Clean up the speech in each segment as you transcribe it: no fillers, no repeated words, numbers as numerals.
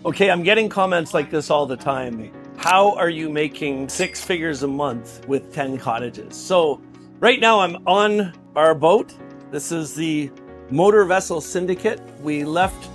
Okay, I'm getting comments like this all the time. How are you making 6 figures a month with 10 cottages? So right now I'm on our boat. This is the Motor Vessel Syndicate. We left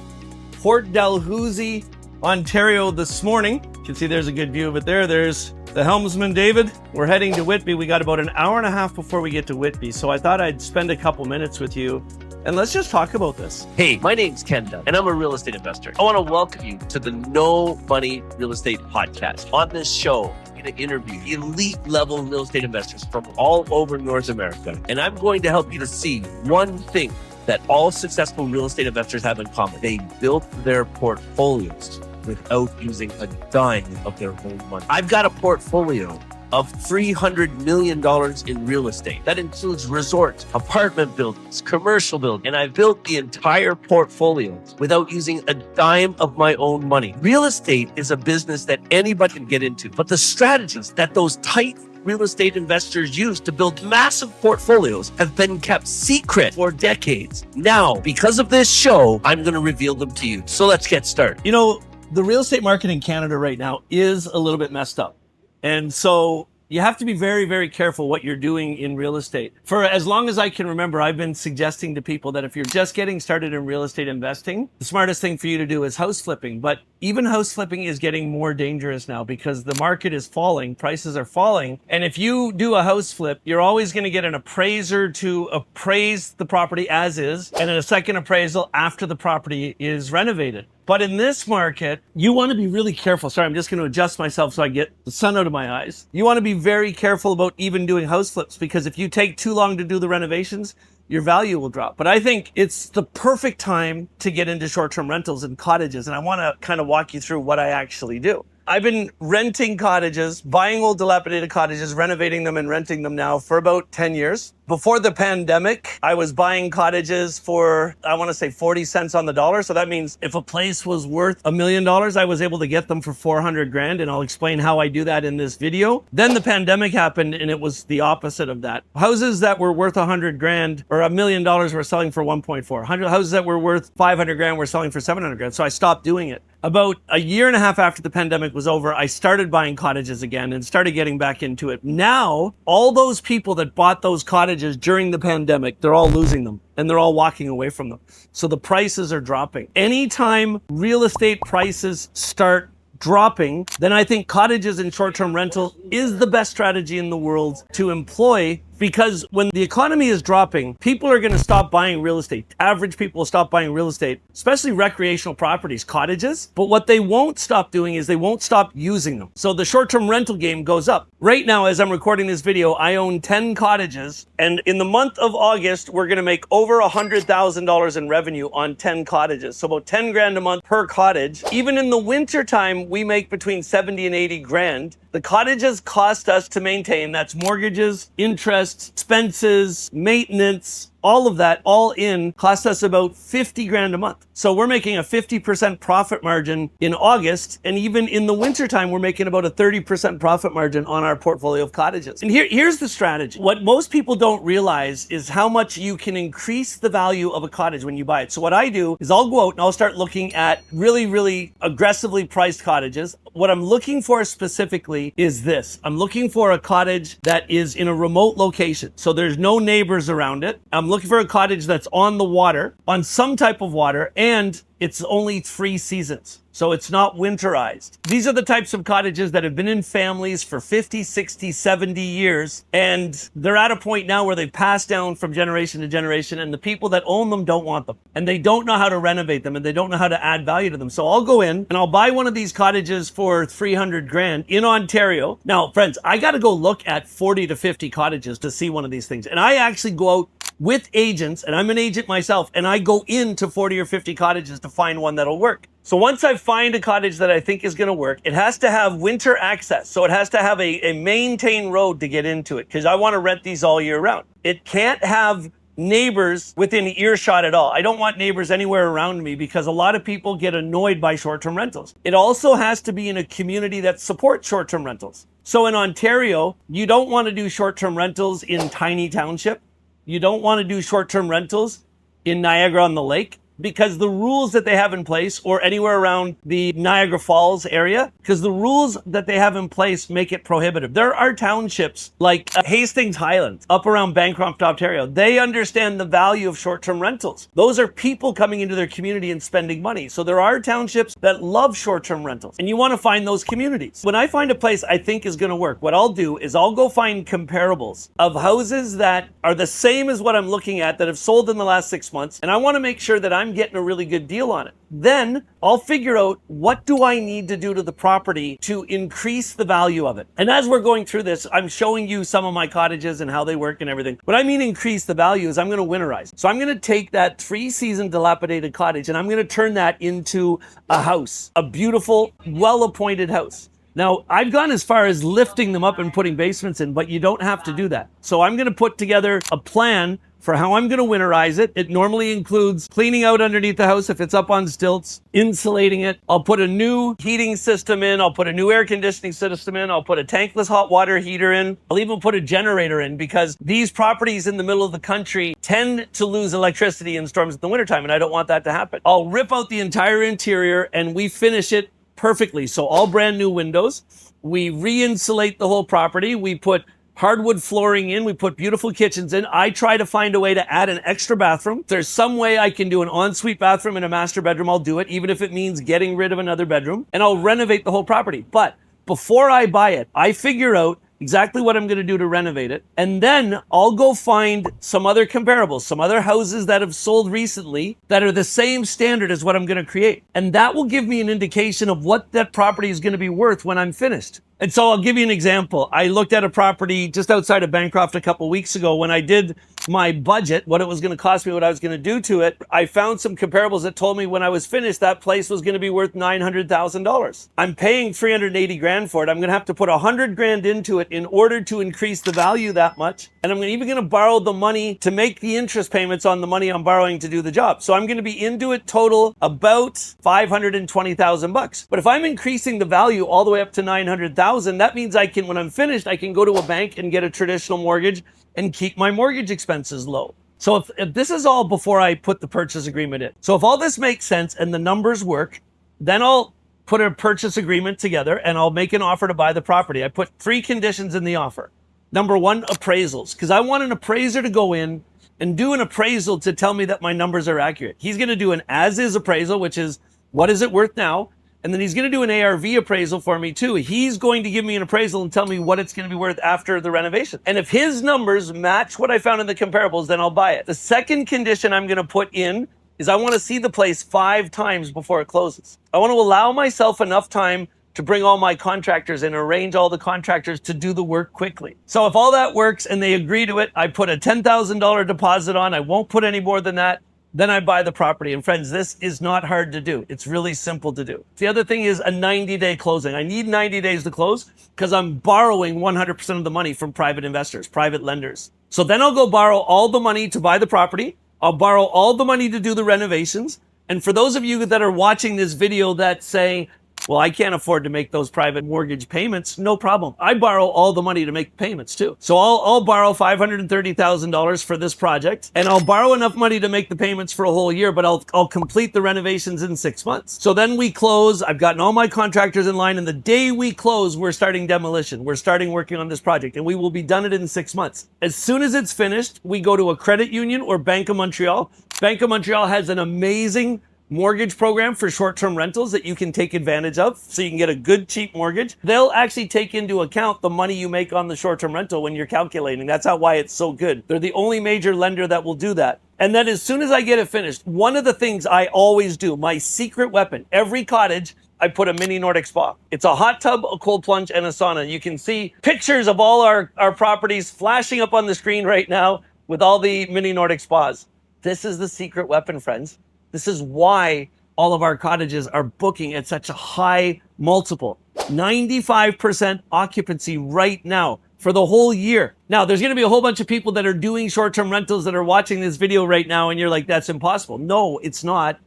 Port Dalhousie, Ontario this morning. You can see there's a good view of it there. There's the helmsman, David. We're heading to Whitby. We got about an hour and a half before we get to Whitby. So I thought I'd spend a couple minutes with you and let's just talk about this. Hey, my name's Ken Dunn, and I'm a real estate investor. I want to welcome you to the No Money Real Estate Podcast. On this show, I'm going to interview elite level real estate investors from all over North America. And I'm going to help you to see one thing that all successful real estate investors have in common. They built their portfolios without using a dime of their own money. I've got a portfolio of $300 million in real estate. That includes resorts, apartment buildings, commercial buildings, and I built the entire portfolio without using a dime of my own money. Real estate is a business that anybody can get into, but the strategies that those tight real estate investors use to build massive portfolios have been kept secret for decades. Now, because of this show, I'm going to reveal them to you. So let's get started. You know, the real estate market in Canada right now is a little bit messed up. And so you have to be very, very careful what you're doing in real estate. For as long as I can remember, I've been suggesting to people that if you're just getting started in real estate investing, the smartest thing for you to do is house flipping. But even house flipping is getting more dangerous now because the market is falling, prices are falling. And if you do a house flip, you're always going to get an appraiser to appraise the property as is, and then a second appraisal after the property is renovated. But in this market, you want to be really careful. Sorry, I'm just going to adjust myself so I get the sun out of my eyes. You want to be very careful about even doing house flips because if you take too long to do the renovations, your value will drop. But I think it's the perfect time to get into short-term rentals and cottages. And I want to kind of walk you through what I actually do. I've been renting cottages, buying old dilapidated cottages, renovating them and renting them now for about 10 years. Before the pandemic, I was buying cottages for, I want to say 40 cents on the dollar. So that means if a place was worth $1 million, I was able to get them for 400 grand. And I'll explain how I do that in this video. Then the pandemic happened and it was the opposite of that. Houses that were worth 100 grand or $1 million were selling for 1.4. Houses that were worth 500 grand were selling for 700 grand. So I stopped doing it. About a year and a half after the pandemic was over, I started buying cottages again and started getting back into it. Now, all those people that bought those cottages during the pandemic, they're all losing them and they're all walking away from them. So the prices are dropping. Anytime real estate prices start dropping, then I think cottages and short-term rental is the best strategy in the world to employ. Because when the economy is dropping, people are going to stop buying real estate. Average people will stop buying real estate, especially recreational properties, cottages. But what they won't stop doing is they won't stop using them. So the short-term rental game goes up. Right now, as I'm recording this video, I own 10 cottages. And in the month of August, we're going to make over $100,000 in revenue on 10 cottages. So about 10 grand a month per cottage. Even in the winter time, we make between 70 and 80 grand. The cottages cost us to maintain, that's mortgages, interest, expenses, maintenance, all of that, all in, cost us about 50 grand a month. So we're making a 50% profit margin in August. And even in the wintertime, we're making about a 30% profit margin on our portfolio of cottages. And here's the strategy. What most people don't realize is how much you can increase the value of a cottage when you buy it. So what I do is I'll go out and I'll start looking at really, really aggressively priced cottages. What I'm looking for specifically is this. I'm looking for a cottage that is in a remote location. So there's no neighbors around it. I'm looking for a cottage that's on the water, on some type of water, and it's only 3 seasons. So it's not winterized. These are the types of cottages that have been in families for 50, 60, 70 years. And they're at a point now where they've passed down from generation to generation. And the people that own them don't want them. And they don't know how to renovate them. And they don't know how to add value to them. So I'll go in and I'll buy one of these cottages for 300 grand in Ontario. Now, friends, I got to go look at 40 to 50 cottages to see one of these things. And I actually go out with agents, and I'm an agent myself, and I go into 40 or 50 cottages to find one that'll work. So once I find a cottage that I think is going to work, it has to have winter access. So it has to have a maintained road to get into it because I want to rent these all year round. It can't have neighbors within earshot at all. I don't want neighbors anywhere around me because a lot of people get annoyed by short-term rentals. It also has to be in a community that supports short-term rentals. So in Ontario, you don't want to do short-term rentals in tiny township. You don't want to do short-term rentals in Niagara on the Lake. because the rules that they have in place, or anywhere around the Niagara Falls area, because the rules that they have in place make it prohibitive. There are townships like Hastings Highlands up around Bancroft, Ontario. They understand the value of short-term rentals. Those are people coming into their community and spending money. So there are townships that love short-term rentals, and you want to find those communities. When I find a place I think is going to work, what I'll do is I'll go find comparables of houses that are the same as what I'm looking at that have sold in the last 6 months, and I want to make sure that I'm getting a really good deal on it. Then I'll figure out, what do I need to do to the property to increase the value of it? And as we're going through this, I'm showing you some of my cottages and how they work and everything. What I mean increase the value is I'm going to winterize. So I'm going to take that 3-season dilapidated cottage and I'm going to turn that into a house, a beautiful, well-appointed house. Now, I've gone as far as lifting them up and putting basements in, but you don't have to do that. So I'm going to put together a plan for how I'm going to winterize it. It normally includes cleaning out underneath the house if it's up on stilts, insulating it. I'll put a new heating system in. I'll put a new air conditioning system in. I'll put a tankless hot water heater in. I'll even put a generator in, because these properties in the middle of the country tend to lose electricity in storms in the wintertime, and I don't want that to happen. I'll rip out the entire interior and we finish it perfectly. So all brand new windows. We re-insulate the whole property. We put hardwood flooring in. We put beautiful kitchens in. I try to find a way to add an extra bathroom. If there's some way I can do an ensuite bathroom and a master bedroom, I'll do it, even if it means getting rid of another bedroom. And I'll renovate the whole property. But before I buy it, I figure out exactly what I'm going to do to renovate it. And then I'll go find some other comparables, some other houses that have sold recently that are the same standard as what I'm going to create. And that will give me an indication of what that property is going to be worth when I'm finished. And so I'll give you an example. I looked at a property just outside of Bancroft a couple weeks ago. When I did my budget, what it was going to cost me, what I was going to do to it, I found some comparables that told me when I was finished, that place was going to be worth $900,000. I'm paying 380 grand for it. I'm going to have to put 100 grand into it in order to increase the value that much. And I'm even going to borrow the money to make the interest payments on the money I'm borrowing to do the job. So I'm going to be into it total about $520,000. But if I'm increasing the value all the way up to 900,000, that means I can, when I'm finished, I can go to a bank and get a traditional mortgage and keep my mortgage expenses low. So if this is all before I put the purchase agreement in. So if all this makes sense and the numbers work, then I'll put a purchase agreement together and I'll make an offer to buy the property. I put 3 conditions in the offer. Number 1, appraisals, because I want an appraiser to go in and do an appraisal to tell me that my numbers are accurate. He's going to do an as-is appraisal, which is, what is it worth now? And then he's going to do an ARV appraisal for me too. He's going to give me an appraisal and tell me what it's going to be worth after the renovation. And if his numbers match what I found in the comparables, then I'll buy it. The second condition I'm going to put in is I want to see the place 5 times before it closes. I want to allow myself enough time to bring all my contractors and arrange all the contractors to do the work quickly. So if all that works and they agree to it, I put a $10,000 deposit on. I won't put any more than that. Then I buy the property. And friends, this is not hard to do. It's really simple to do. The other thing is a 90-day closing. I need 90 days to close because I'm borrowing 100% of the money from private investors, private lenders. So then I'll go borrow all the money to buy the property. I'll borrow all the money to do the renovations. And for those of you that are watching this video that say, well, I can't afford to make those private mortgage payments, no problem. I borrow all the money to make payments too. So I'll borrow $530,000 for this project, and I'll borrow enough money to make the payments for a whole year, but I'll complete the renovations in 6 months. So then we close. I've gotten all my contractors in line, and the day we close, we're starting demolition. We're starting working on this project, and we will be done it in 6 months. As soon as it's finished, we go to a credit union or Bank of Montreal. Bank of Montreal has an amazing mortgage program for short-term rentals that you can take advantage of, so you can get a good cheap mortgage. They'll actually take into account the money you make on the short-term rental when you're calculating. That's why it's so good. They're the only major lender that will do that. And then as soon as I get it finished, one of the things I always do, my secret weapon, every cottage, I put a mini NORDIC SPA. It's a hot tub, a cold plunge, and a sauna. You can see pictures of all our properties flashing up on the screen right now with all the mini NORDIC SPAs. This is the secret weapon, friends. This is why all of our cottages are booking at such a high multiple. 95% occupancy right now for the whole year. Now, there's going to be a whole bunch of people that are doing short-term rentals that are watching this video right now, and you're like, that's impossible. No, it's not.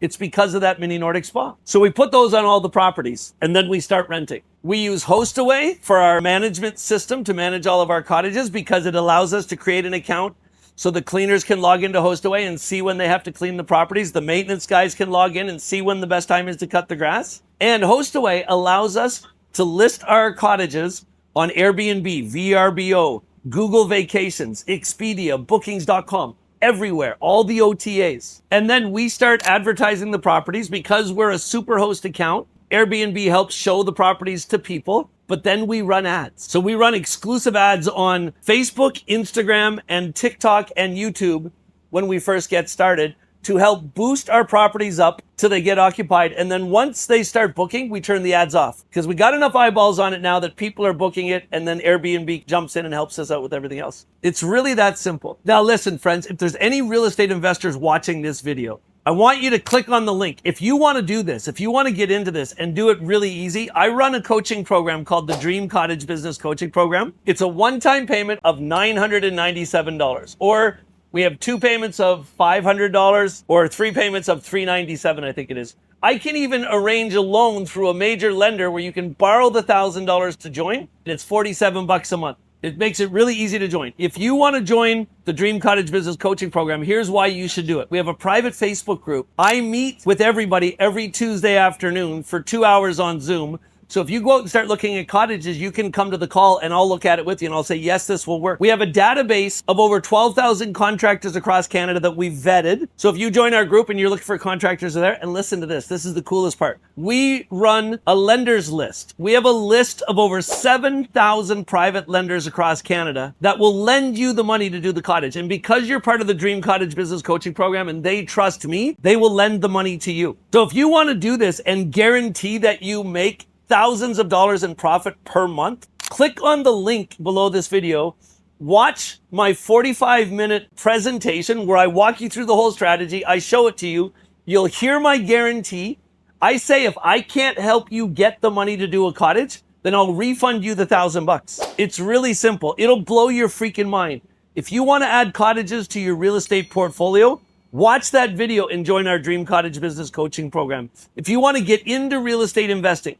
It's because of that mini NORDIC SPA. So we put those on all the properties, and then we start renting. We use HostAway for our management system to manage all of our cottages because it allows us to create an account So the cleaners can log into HostAway and see when they have to clean the properties. The maintenance guys can log in and see when the best time is to cut the grass. And HostAway allows us to list our cottages on Airbnb, VRBO, Google Vacations, Expedia, Bookings.com, everywhere, all the OTAs. And then we start advertising the properties because we're a Superhost account. Airbnb helps show the properties to people, but then we run ads. So we run exclusive ads on Facebook, Instagram, and TikTok and YouTube when we first get started to help boost our properties up till they get occupied. And then once they start booking, we turn the ads off because we got enough eyeballs on it now that people are booking it, and then Airbnb jumps in and helps us out with everything else. It's really that simple. Now listen, friends, if there's any real estate investors watching this video, I want you to click on the link. If you want to do this, if you want to get into this and do it really easy, I run a coaching program called the Dream Cottage Business Coaching Program. It's a one-time payment of $997, or we have 2 payments of $500 or 3 payments of $397, I think it is. I can even arrange a loan through a major lender where you can borrow the $1,000 to join, and it's $47 a month. It makes it really easy to join. If you want to join the Dream Cottage Business Coaching Program, here's why you should do it. We have a private Facebook group. I meet with everybody every Tuesday afternoon for 2 hours on Zoom. So if you go out and start looking at cottages, you can come to the call and I'll look at it with you and I'll say, yes, this will work. We have a database of over 12,000 contractors across Canada that we've vetted. So if you join our group and you're looking for contractors there, and listen to this, this is the coolest part. We run a lenders list. We have a list of over 7,000 private lenders across Canada that will lend you the money to do the cottage. And because you're part of the Dream Cottage Business Coaching Program and they trust me, they will lend the money to you. So if you want to do this and guarantee that you make thousands of dollars in profit per month, click on the link below this video. Watch my 45-minute presentation where I walk you through the whole strategy. I show it to you. You'll hear my guarantee. I say if I can't help you get the money to do a cottage, then I'll refund you the $1,000. It's really simple. It'll blow your freaking mind. If you want to add cottages to your real estate portfolio, watch that video and join our Dream Cottage Business Coaching Program. If you want to get into real estate investing,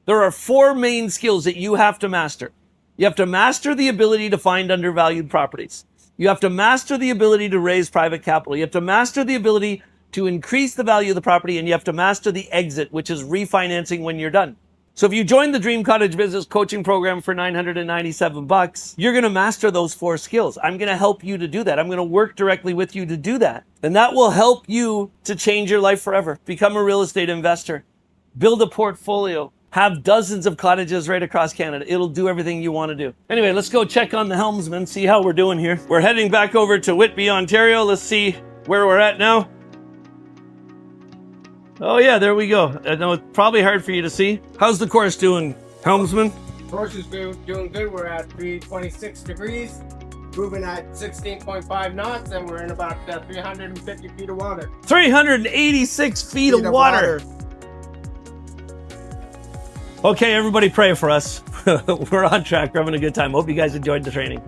there are 4 main skills that you have to master. You have to master the ability to find undervalued properties. You have to master the ability to raise private capital. You have to master the ability to increase the value of the property, and you have to master the exit, which is refinancing when you're done. So if you join the Dream Cottage Business Coaching Program for $997, you're going to master those 4 skills. I'm going to help you to do that. I'm going to work directly with you to do that. And that will help you to change your life forever. Become a real estate investor. Build a portfolio. Have dozens of cottages right across Canada. It'll do everything you want to do. Anyway, let's go check on the helmsman, see how we're doing here. We're heading back over to Whitby, Ontario. Let's see where we're at now. Oh yeah, there we go. I know it's probably hard for you to see. How's the course doing, helmsman? Course is doing good. We're at 326 degrees, moving at 16.5 knots, and we're in about 350 feet of water. 386 feet of water. Okay, everybody pray for us. We're on track. We're having a good time. Hope you guys enjoyed the training.